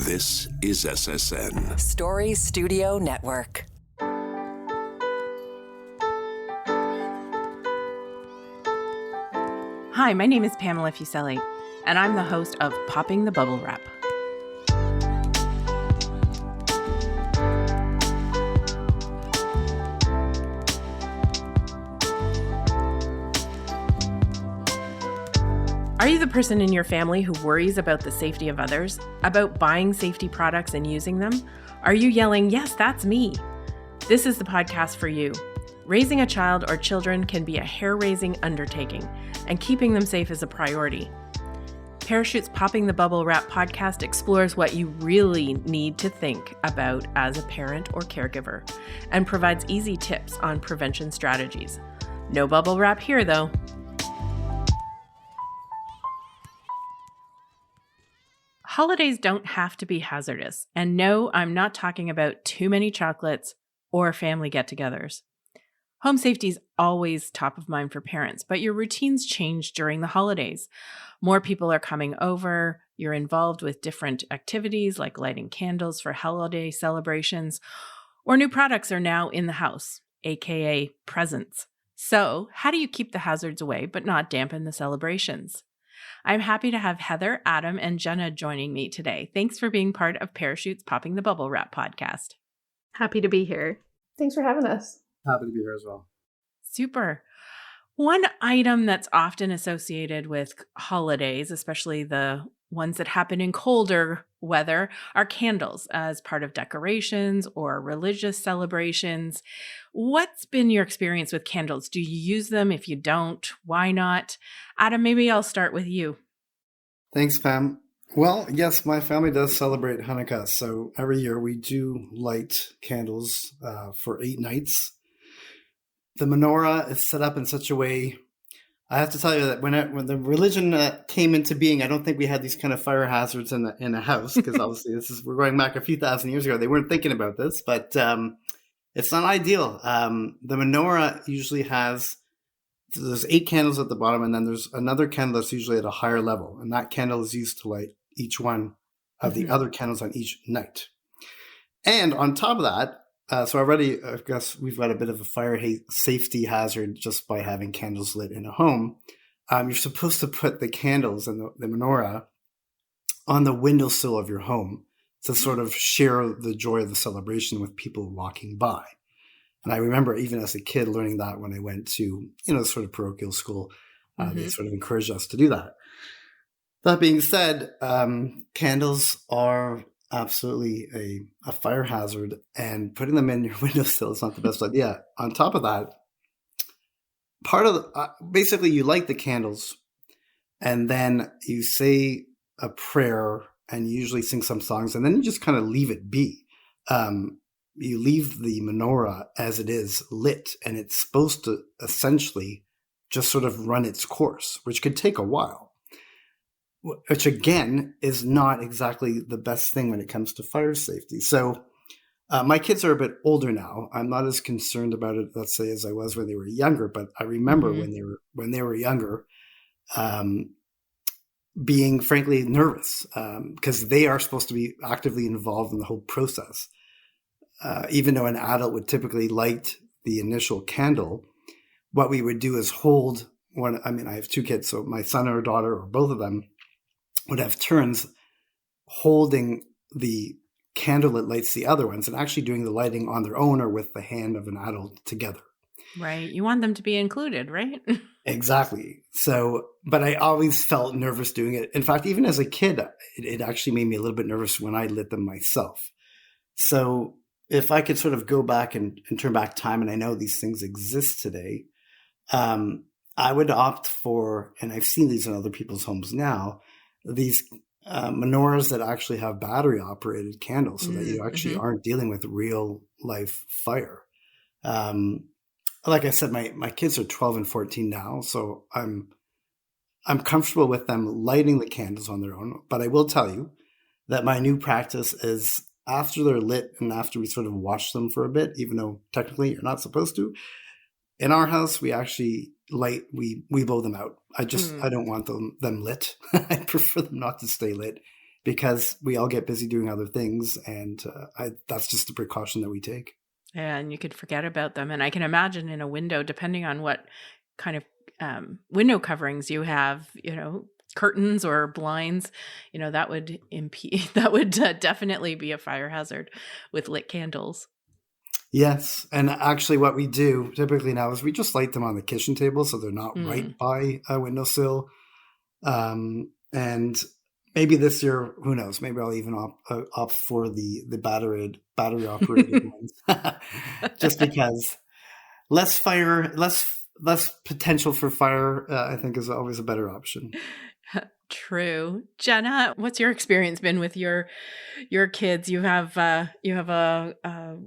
This is SSN. Story Studio Network. Hi, my name is Pamela Fuselli, and I'm the host of Popping the Bubble Wrap. Are you the person in your family who worries about the safety of others, about buying safety products and using them? Are you yelling, "Yes, that's me"? This is the podcast for you. Raising a child or children can be a hair-raising undertaking, and keeping them safe is a priority. Parachute's Popping the Bubble Wrap podcast explores what you really need to think about as a parent or caregiver, and provides easy tips on prevention strategies. No bubble wrap here, though. Holidays don't have to be hazardous, and no, I'm not talking about too many chocolates or family get-togethers. Home safety is always top of mind for parents, but your routines change during the holidays. More people are coming over, you're involved with different activities like lighting candles for holiday celebrations, or new products are now in the house, aka presents. So, how do you keep the hazards away but not dampen the celebrations? I'm happy to have Heather, Adam, and Jenna joining me today. Thanks for being part of Parachute's Popping the Bubble Wrap podcast. Happy to be here. Thanks for having us. Happy to be here as well. Super. One item that's often associated with holidays, especially the ones that happen in colder weather, are candles as part of decorations or religious celebrations. What's been your experience with candles? Do you use them? If you don't, why not? Adam, maybe I'll start with you. Thanks, Pam. Well, yes, my family does celebrate Hanukkah. So every year we do light candles for 8 nights. The menorah is set up in such a way. I have to tell you that when the religion came into being, I don't think we had these kind of fire hazards in a house, because obviously we're going back a few thousand years ago. They weren't thinking about this, but it's not ideal. The menorah usually there's 8 candles at the bottom, and then there's another candle that's usually at a higher level, and that candle is used to light each one of the other candles on each night. And on top of that, so already, I guess we've got a bit of a fire safety hazard just by having candles lit in a home. You're supposed to put the candles and the menorah on the windowsill of your home to sort of share the joy of the celebration with people walking by. And I remember even as a kid learning that when I went to, sort of parochial school, they sort of encouraged us to do that. That being said, candles are absolutely a fire hazard, and putting them in your windowsill is not the best idea. On top of that, basically you light the candles and then you say a prayer and you usually sing some songs, and then you just kind of leave it be. You leave the menorah as it is lit, and it's supposed to essentially just sort of run its course, which could take a while. Which again is not exactly the best thing when it comes to fire safety. So my kids are a bit older now. I'm not as concerned about it, let's say, as I was when they were younger. But I remember when they were younger, being frankly nervous because they are supposed to be actively involved in the whole process. Even though an adult would typically light the initial candle, what we would do is hold one. I mean, I have 2 kids, so my son or daughter or both of them would have turns holding the candle that lights the other ones and actually doing the lighting on their own or with the hand of an adult together. Right. You want them to be included, right? Exactly. So, but I always felt nervous doing it. In fact, even as a kid, it actually made me a little bit nervous when I lit them myself. So if I could sort of go back and turn back time, and I know these things exist today, I would opt for, and I've seen these in other people's homes now, these menorahs that actually have battery operated candles so that you actually aren't dealing with real life fire. Like I said, my kids are 12 and 14 now, so I'm comfortable with them lighting the candles on their own. But I will tell you that my new practice is after they're lit and after we sort of watch them for a bit, even though technically you're not supposed to, in our house, we actually we blow them out. I don't want them lit. I prefer them not to stay lit. because we all get busy doing other things. And that's just a precaution that we take. And you could forget about them. And I can imagine in a window, depending on what kind of window coverings you have, curtains or blinds, that would impede, that would definitely be a fire hazard with lit candles. Yes. And actually what we do typically now is we just light them on the kitchen table so they're not right by a windowsill. And maybe this year, who knows, maybe I'll even opt for the battery operated ones. Just because less potential for fire, I think, is always a better option. True. Jenna, what's your experience been with your kids? You have a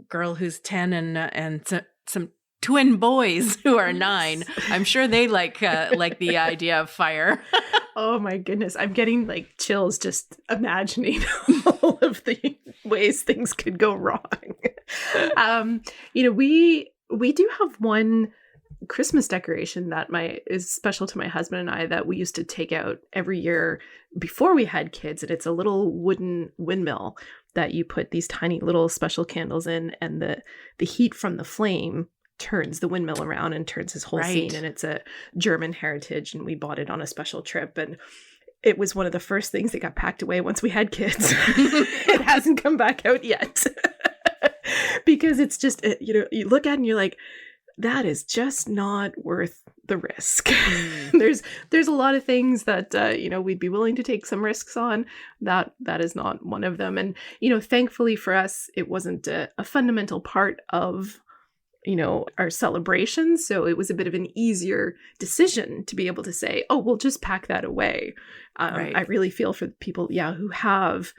girl who's 10 and some twin boys who are 9. I'm sure they like the idea of fire. Oh my goodness, I'm getting like chills just imagining all of the ways things could go wrong. We do have one Christmas decoration that is special to my husband and I that we used to take out every year before we had kids, and it's a little wooden windmill that you put these tiny little special candles in, and the heat from the flame turns the windmill around and turns his whole scene. And it's a German heritage, and we bought it on a special trip, and it was one of the first things that got packed away once we had kids. It hasn't come back out yet because it's just, you look at it and you're like, that is just not worth the risk. There's a lot of things that we'd be willing to take some risks on. That is not one of them. And thankfully for us, it wasn't a fundamental part of our celebrations. So it was a bit of an easier decision to be able to say, oh, we'll just pack that away. Right. I really feel for the people, who have,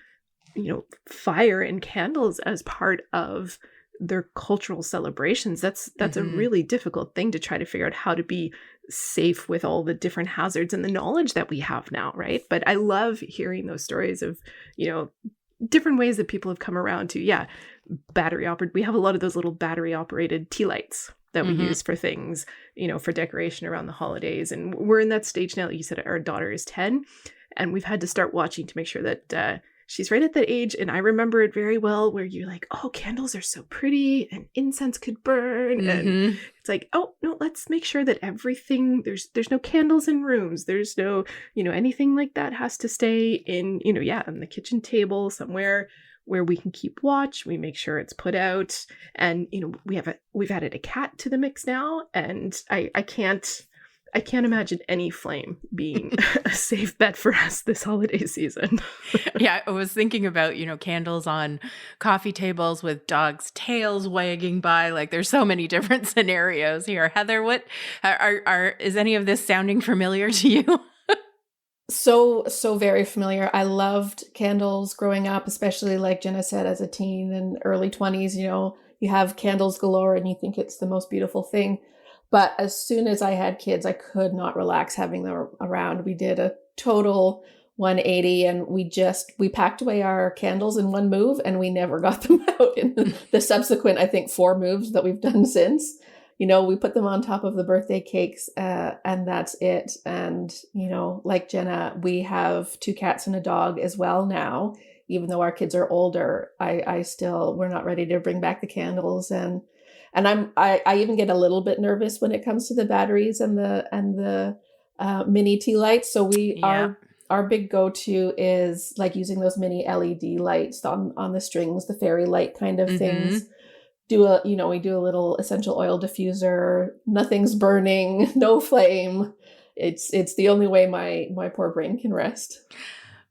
fire and candles as part of their cultural celebrations. That's a really difficult thing to try to figure out how to be safe with all the different hazards and the knowledge that we have now. Right. But I love hearing those stories of, different ways that people have come around to, battery operated. We have a lot of those little battery operated tea lights that we use for things, for decoration around the holidays. And we're in that stage now. Like you said, our daughter is 10, and we've had to start watching to make sure that she's right at that age. And I remember it very well where you're like, oh, candles are so pretty and incense could burn. And it's like, oh, no, let's make sure that everything, there's no candles in rooms. There's no, anything like that has to stay in, on the kitchen table somewhere where we can keep watch. We make sure it's put out. And, we've added a cat to the mix now. And I can't imagine any flame being a safe bet for us this holiday season. Yeah, I was thinking about, candles on coffee tables with dogs' tails wagging by. Like, there's so many different scenarios here. Heather, what is any of this sounding familiar to you? So very familiar. I loved candles growing up, especially like Jenna said, as a teen and early 20s, you have candles galore and you think it's the most beautiful thing. But as soon as I had kids, I could not relax having them around. We did a total 180 and we packed away our candles in one move and we never got them out in the subsequent, I think, 4 moves that we've done since. We put them on top of the birthday cakes and that's it. And, like Jenna, we have 2 cats and a dog as well now. Even though our kids are older, we're not ready to bring back the candles. And I even get a little bit nervous when it comes to the batteries and the mini tea lights. So our big go-to is like using those mini LED lights on the strings, the fairy light kind of things. We do a little essential oil diffuser. Nothing's burning, no flame. It's the only way my poor brain can rest.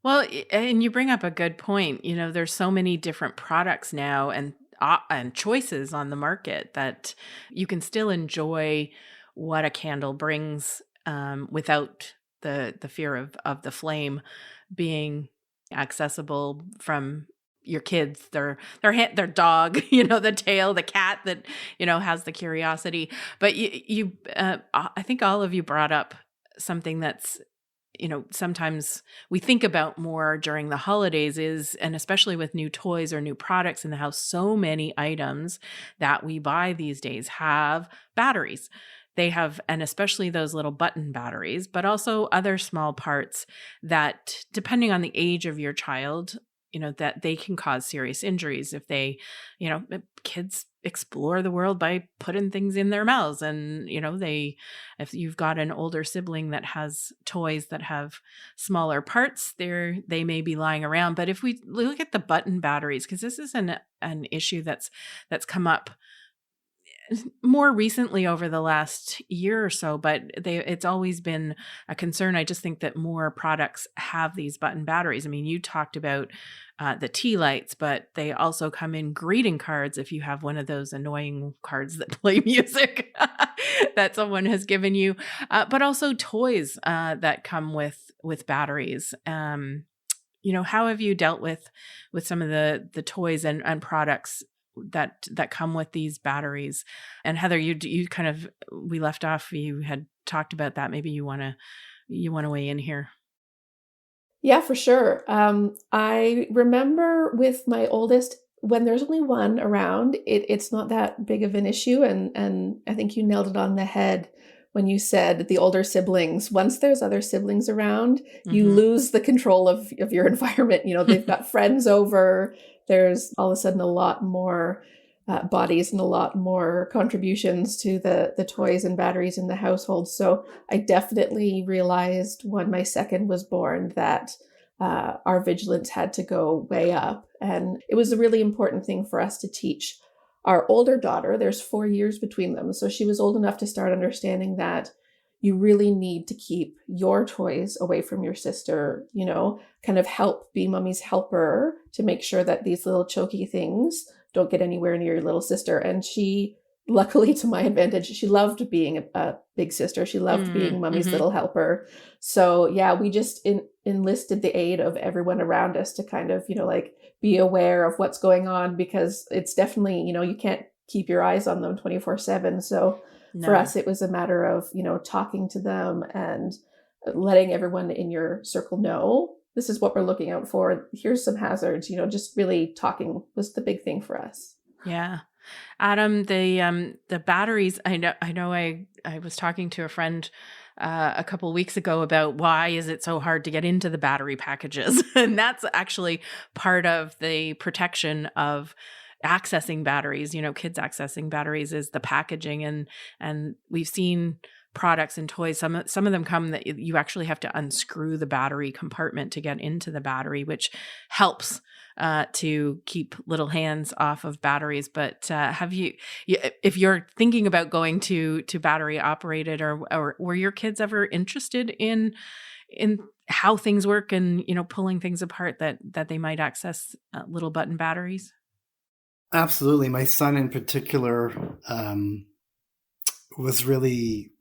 Well, and you bring up a good point. There's so many different products now and choices on the market that you can still enjoy what a candle brings without the fear of the flame being accessible from your kids, their dog, the tail, the cat that, has the curiosity. But I think all of you brought up something that's, sometimes we think about more during the holidays and especially with new toys or new products in the house, so many items that we buy these days have batteries. they have, and especially those little button batteries, but also other small parts that, depending on the age of your child, that they can cause serious injuries if they, kids explore the world by putting things in their mouths. And, if you've got an older sibling that has toys that have smaller parts, they may be lying around. But if we look at the button batteries, because this is an issue that's come up more recently over the last year or so, but it's always been a concern. I just think that more products have these button batteries. I mean, you talked about the tea lights, but they also come in greeting cards if you have one of those annoying cards that play music that someone has given you, but also toys that come with batteries. How have you dealt with some of the toys and products that come with these batteries? And Heather, you kind of, we left off, you had talked about that. Maybe you want to weigh in here. Yeah, for sure. I remember with my oldest, when there's only one around, it's not that big of an issue. And I think you nailed it on the head when you said the older siblings. Once there's other siblings around, you lose the control of your environment. They've got friends over. There's all of a sudden a lot more bodies and a lot more contributions to the toys and batteries in the household. So I definitely realized when my second was born that our vigilance had to go way up. And it was a really important thing for us to teach our older daughter. There's 4 years between them. So she was old enough to start understanding that you really need to keep your toys away from your sister, kind of help be mommy's helper to make sure that these little choky things don't get anywhere near your little sister. And she, luckily to my advantage, she loved being a big sister. She loved being mommy's little helper. So yeah, we just enlisted the aid of everyone around us to kind of, be aware of what's going on, because it's definitely, you can't keep your eyes on them 24/7. So No. for us, it was a matter of, talking to them and letting everyone in your circle know, this is what we're looking out for. Here's some hazards, just really talking was the big thing for us. Yeah. Adam, the batteries, I know I was talking to a friend a couple of weeks ago about why is it so hard to get into the battery packages? And that's actually part of the protection of accessing batteries, kids accessing batteries, is the packaging. And we've seen products and toys, some of them come that you actually have to unscrew the battery compartment to get into the battery, which helps to keep little hands off of batteries. But have you, if you're thinking about going to battery operated, or were your kids ever interested in how things work and pulling things apart that they might access little button batteries? Absolutely. My son in particular was really,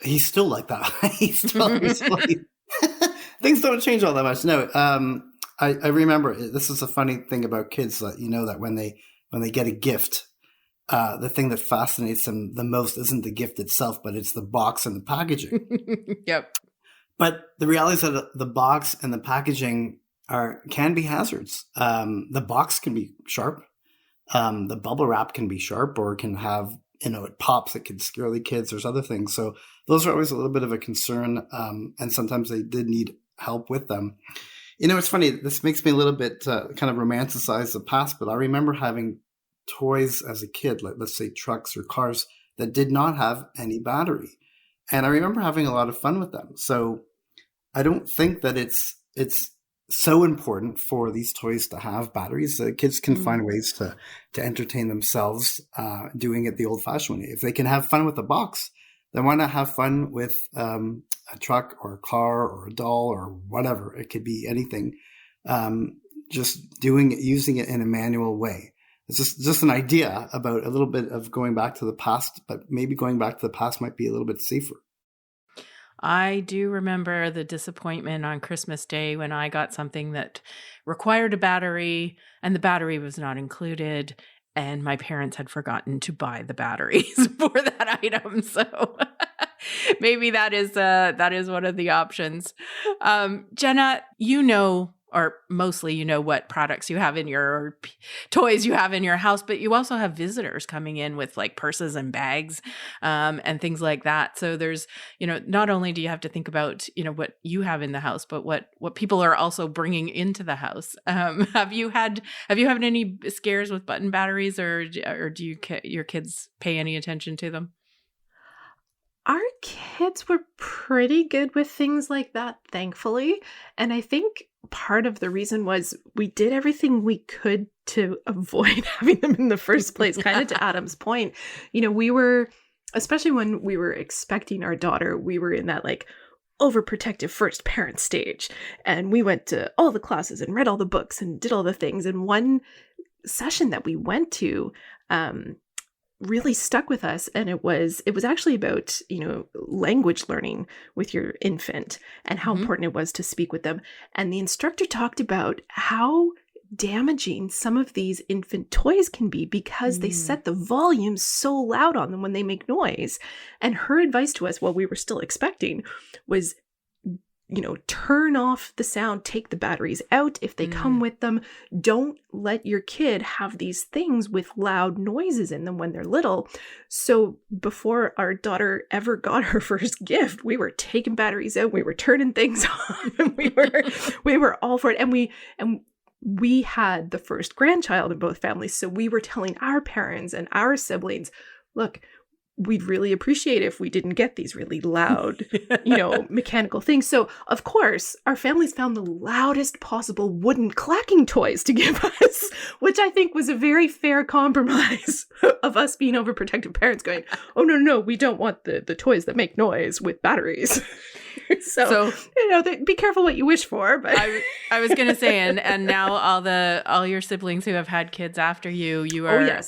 he's still like that. He's still things don't change all that much. No, I remember, this is a funny thing about kids, that that when they get a gift, the thing that fascinates them the most isn't the gift itself, but it's the box and the packaging. Yep. But the reality is that the box and the packaging can be hazards. The box can be sharp. The bubble wrap can be sharp, or can have, it pops, it can scare the kids. There's other things. So those are always a little bit of a concern. And sometimes they did need help with them. It's funny. This makes me a little bit kind of romanticize the past, but I remember having toys as a kid, like let's say trucks or cars, that did not have any battery. And I remember having a lot of fun with them. So I don't think that it's so important for these toys to have batteries. Kids can find ways to entertain themselves doing it the old-fashioned way. If they can have fun with a box, then why not have fun with a truck or a car or a doll or whatever? It could be anything. Just using it in a manual way. It's just an idea about a little bit of going back to the past, but maybe going back to the past might be a little bit safer. I do remember the disappointment on Christmas Day when I got something that required a battery and the battery was not included, and my parents had forgotten to buy the batteries for that item. So maybe that is one of the options. Jenna, or mostly you know what products you have in your toys you have in your house, but you also have visitors coming in with like purses and bags and things like that. So there's, you know, not only do you have to think about, you know, what you have in the house, but what people are also bringing into the house. Have you had any scares with button batteries, or do your kids pay any attention to them? Our kids were pretty good with things like that, thankfully. And I think part of the reason was we did everything we could to avoid having them in the first place, kind of to Adam's point. You know, we were, especially when we were expecting our daughter, we were in that like overprotective first parent stage. And we went to all the classes and read all the books and did all the things. And one session that we went to, really stuck with us, and it was actually about, you know, language learning with your infant and how important it was to speak with them. And the instructor talked about how damaging some of these infant toys can be because they set the volume so loud on them when they make noise. And her advice to us while we were still expecting was, you know, turn off the sound, take the batteries out if they come with them. Don't let your kid have these things with loud noises in them when they're little. So before our daughter ever got her first gift, we were taking batteries out, we were turning things on, and we were all for it. And we had the first grandchild in both families. So we were telling our parents and our siblings, look, we'd really appreciate if we didn't get these really loud, you know, mechanical things. So, of course, our families found the loudest possible wooden clacking toys to give us, which I think was a very fair compromise of us being overprotective parents going, oh, no, we don't want the toys that make noise with batteries. So you know, be careful what you wish for. But I was going to say, and now all your siblings who have had kids after you are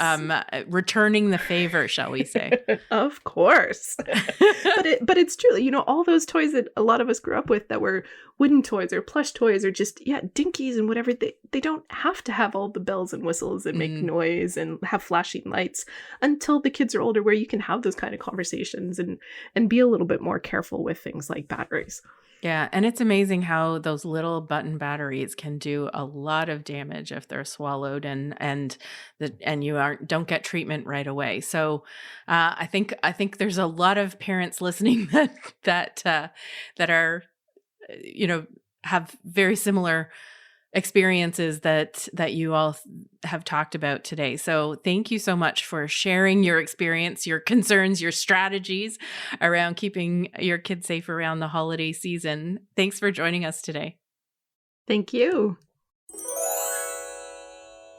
returning the favor, shall we say? Of course. but it's true. You know, all those toys that a lot of us grew up with that were wooden toys or plush toys or just dinkies and whatever, they don't have to have all the bells and whistles and make noise and have flashing lights until the kids are older, where you can have those kind of conversations and be a little bit more careful with things like batteries. Yeah, and it's amazing how those little button batteries can do a lot of damage if they're swallowed and you don't get treatment right away. So I think there's a lot of parents listening that are, you know, have very similar experiences that you all have talked about today. So thank you so much for sharing your experience, your concerns, your strategies around keeping your kids safe around the holiday season. Thanks for joining us today. Thank you.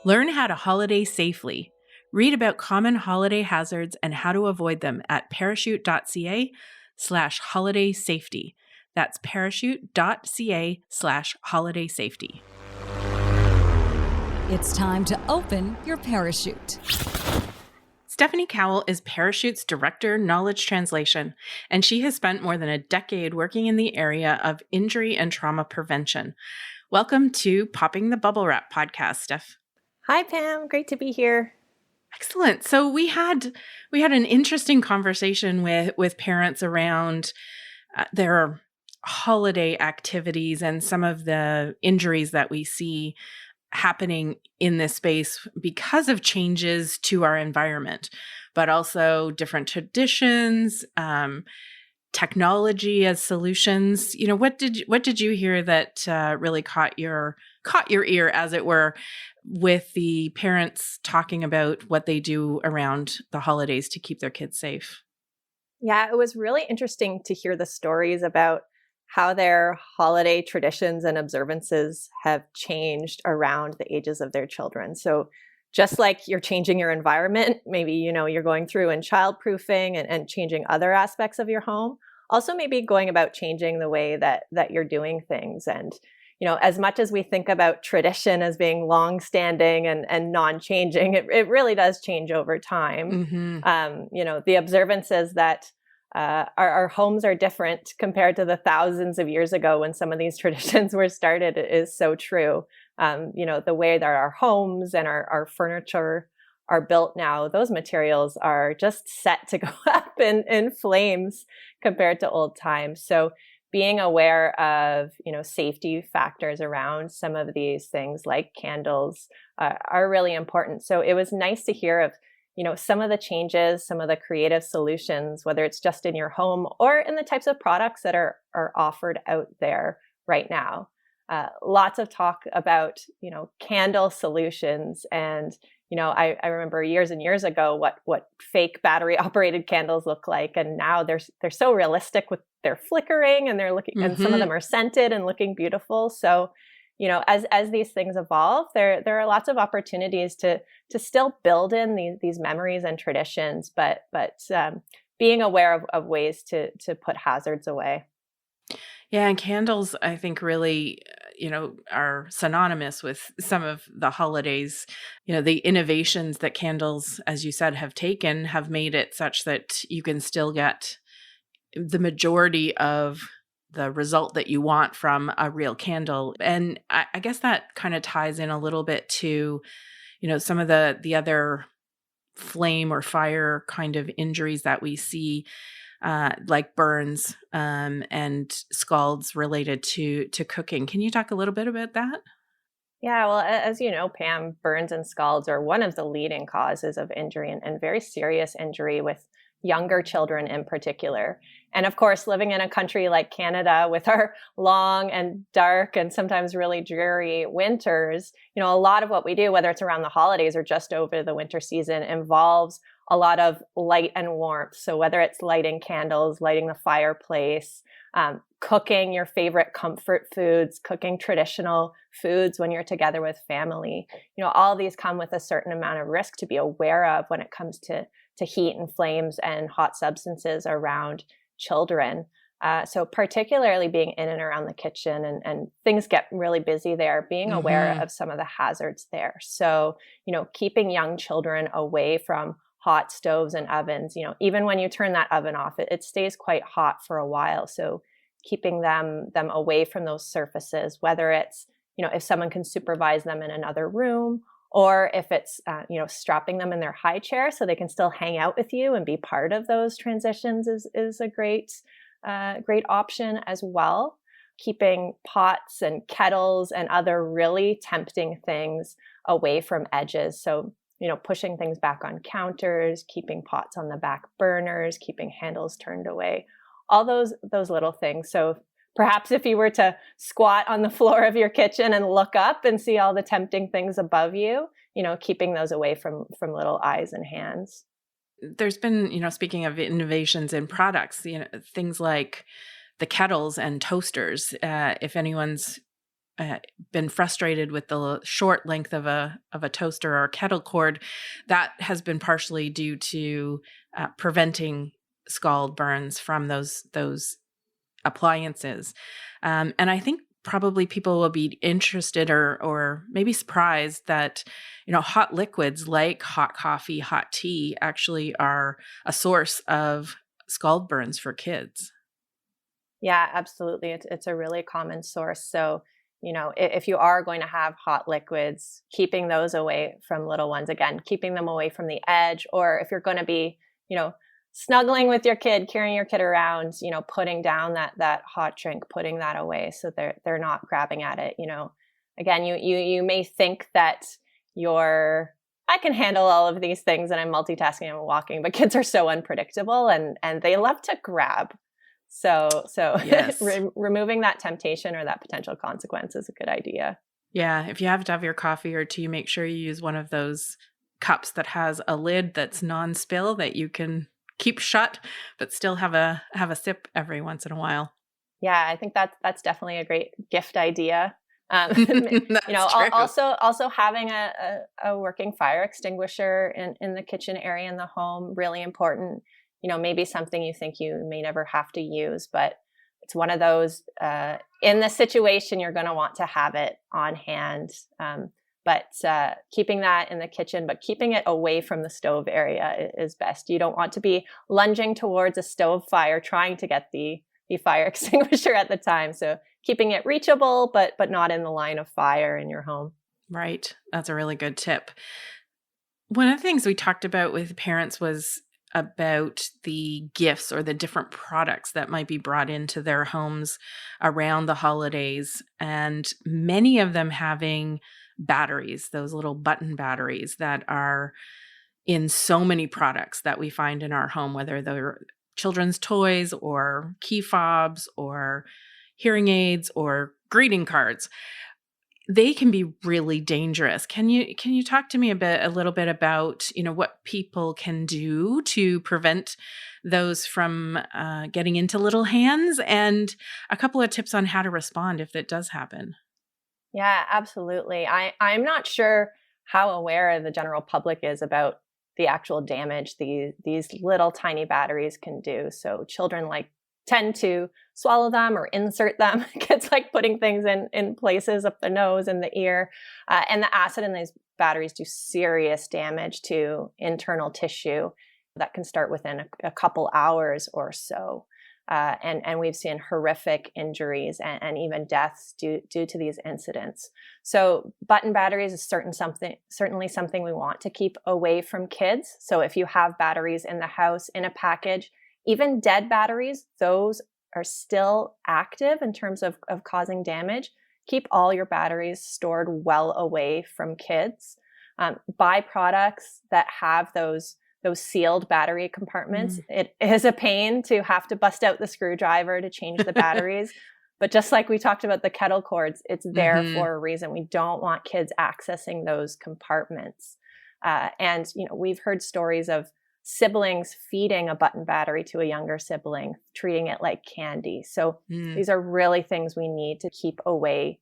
Learn how to holiday safely. Read about common holiday hazards and how to avoid them at parachute.ca/holiday safety. That's parachute.ca/holiday safety. It's time to open your parachute. Stephanie Cowle is Parachute's Director, Knowledge Translation, and she has spent more than a decade working in the area of injury and trauma prevention. Welcome to Popping the Bubble Wrap podcast, Steph. Hi, Pam. Great to be here. Excellent. So we had an interesting conversation with parents around their holiday activities and some of the injuries that we see happening in this space because of changes to our environment, but also different traditions, technology as solutions. You know, what did you hear that really caught your ear, as it were, with the parents talking about what they do around the holidays to keep their kids safe? Yeah, it was really interesting to hear the stories about how their holiday traditions and observances have changed around the ages of their children. So just like you're changing your environment, maybe, you know, you're going through and childproofing and changing other aspects of your home, also maybe going about changing the way that you're doing things. And, you know, as much as we think about tradition as being long-standing and non-changing, it really does change over time. You know, the observances that our homes are different compared to the thousands of years ago when some of these traditions were started is so true. You know, the way that our homes and our furniture are built now, those materials are just set to go up in flames compared to old times. So being aware of, safety factors around some of these things like candles are really important. So it was nice to hear of, some of the changes, some of the creative solutions, whether it's just in your home or in the types of products that are offered out there right now. Lots of talk about, candle solutions. And, I remember years and years ago what fake battery operated candles look like. And now they're so realistic with their flickering, and they're looking, and some of them are scented and looking beautiful. So, as these things evolve, there are lots of opportunities to still build in these memories and traditions, but being aware of ways to put hazards away. Yeah, and candles, I think, really, are synonymous with some of the holidays. The innovations that candles, as you said, have taken have made it such that you can still get the majority of the result that you want from a real candle. And I guess that kind of ties in a little bit to, some of the other flame or fire kind of injuries that we see, like burns and scalds related to cooking. Can you talk a little bit about that? Yeah, well, as you know, Pam, burns and scalds are one of the leading causes of injury and very serious injury with younger children in particular. And of course, living in a country like Canada with our long and dark and sometimes really dreary winters, a lot of what we do, whether it's around the holidays or just over the winter season, involves a lot of light and warmth. So whether it's lighting candles, lighting the fireplace, cooking your favorite comfort foods, cooking traditional foods when you're together with family, all these come with a certain amount of risk to be aware of when it comes to heat and flames and hot substances around children. So particularly being in and around the kitchen and things get really busy there, being aware of some of the hazards there. So, keeping young children away from hot stoves and ovens, even when you turn that oven off, it stays quite hot for a while. So keeping them away from those surfaces, whether it's, if someone can supervise them in another room, or if it's, strapping them in their high chair so they can still hang out with you and be part of those transitions is a great option as well. Keeping pots and kettles and other really tempting things away from edges. So, pushing things back on counters, keeping pots on the back burners, keeping handles turned away, all those little things. So perhaps if you were to squat on the floor of your kitchen and look up and see all the tempting things above you, keeping those away from little eyes and hands. There's been, speaking of innovations in products, things like the kettles and toasters. If anyone's been frustrated with the short length of a toaster or a kettle cord, that has been partially due to preventing scald burns from those appliances. And I think probably people will be interested or maybe surprised that, hot liquids like hot coffee, hot tea actually are a source of scald burns for kids. Yeah, absolutely. It's a really common source. So, if you are going to have hot liquids, keeping those away from little ones, again, keeping them away from the edge, or if you're going to be, snuggling with your kid, carrying your kid around, putting down that hot drink, putting that away so they're not grabbing at it. Again, you may think that I can handle all of these things and I'm multitasking and walking, but kids are so unpredictable and they love to grab. So yes. Removing that temptation or that potential consequence is a good idea. Yeah. If you have to have your coffee or tea, make sure you use one of those cups that has a lid that's non-spill that you can keep shut, but still have a sip every once in a while. Yeah, I think that's definitely a great gift idea. That's true. Also having a working fire extinguisher in the kitchen area in the home, really important. Maybe something you think you may never have to use, but it's one of those, in the situation, you're going to want to have it on hand. But keeping that in the kitchen, but keeping it away from the stove area is best. You don't want to be lunging towards a stove fire, trying to get the fire extinguisher at the time. So keeping it reachable, but not in the line of fire in your home. Right. That's a really good tip. One of the things we talked about with parents was about the gifts or the different products that might be brought into their homes around the holidays, and many of them having batteries, those little button batteries that are in so many products that we find in our home, whether they're children's toys or key fobs or hearing aids or greeting cards. They can be really dangerous. Can you talk to me a little bit about, what people can do to prevent those from getting into little hands, and a couple of tips on how to respond if it does happen? Yeah, absolutely. I'm not sure how aware the general public is about the actual damage these little tiny batteries can do. So children tend to swallow them or insert them. Kids like putting things in places up the nose and the ear. And the acid in these batteries do serious damage to internal tissue that can start within a couple hours or so. And we've seen horrific injuries and even deaths due to these incidents. So button batteries is certainly something we want to keep away from kids. So if you have batteries in the house in a package, even dead batteries, those are still active in terms of causing damage. Keep all your batteries stored well away from kids. Buy products that have those sealed battery compartments. It is a pain to have to bust out the screwdriver to change the batteries. But just like we talked about the kettle cords, it's there for a reason. We don't want kids accessing those compartments. And we've heard stories of siblings feeding a button battery to a younger sibling, treating it like candy. So these are really things we need to keep away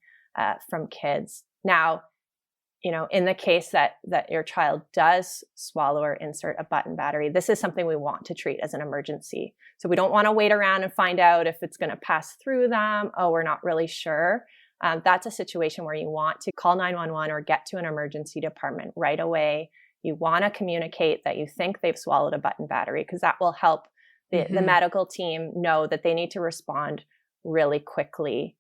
from kids. Now, in the case that your child does swallow or insert a button battery, this is something we want to treat as an emergency. So we don't want to wait around and find out if it's going to pass through them. Oh, we're not really sure. That's a situation where you want to call 911 or get to an emergency department right away. You want to communicate that you think they've swallowed a button battery, because that will help the medical team know that they need to respond really quickly.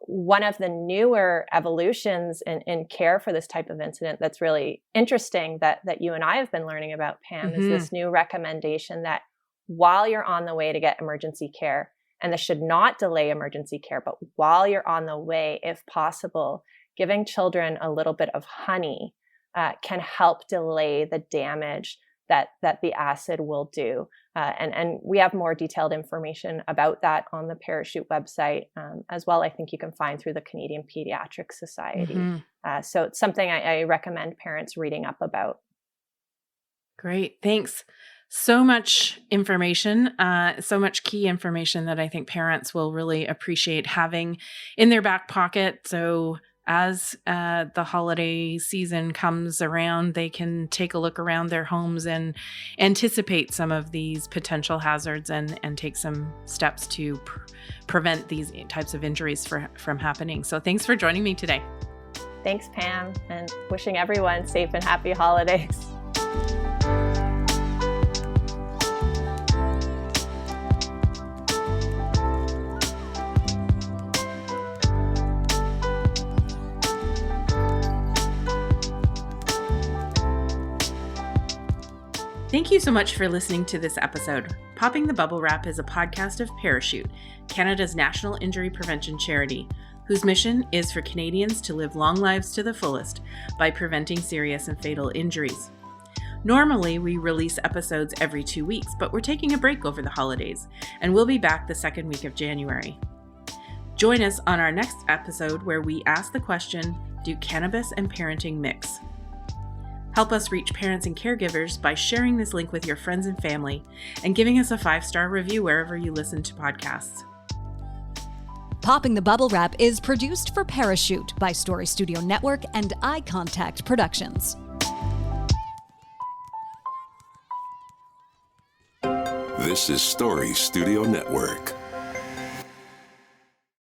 One of the newer evolutions in care for this type of incident that's really interesting that you and I have been learning about, Pam, is this new recommendation that while you're on the way to get emergency care, and this should not delay emergency care, but while you're on the way, if possible, giving children a little bit of honey can help delay the damage that the acid will do. And we have more detailed information about that on the Parachute website as well. I think you can find through the Canadian Pediatric Society. So it's something I recommend parents reading up about. Great. Thanks. So much information, so much key information that I think parents will really appreciate having in their back pocket. So as the holiday season comes around, they can take a look around their homes and anticipate some of these potential hazards and take some steps to prevent these types of injuries from happening. So thanks for joining me today. Thanks, Pam, and wishing everyone safe and happy holidays. Thank you so much for listening to this episode. Popping the Bubble Wrap is a podcast of Parachute, Canada's national injury prevention charity, whose mission is for Canadians to live long lives to the fullest by preventing serious and fatal injuries. Normally, we release episodes every 2 weeks, but we're taking a break over the holidays, and we'll be back the second week of January. Join us on our next episode where we ask the question, do cannabis and parenting mix? Help us reach parents and caregivers by sharing this link with your friends and family and giving us a 5-star review wherever you listen to podcasts. Popping the Bubble Wrap is produced for Parachute by Story Studio Network and Eye Contact Productions. This is Story Studio Network.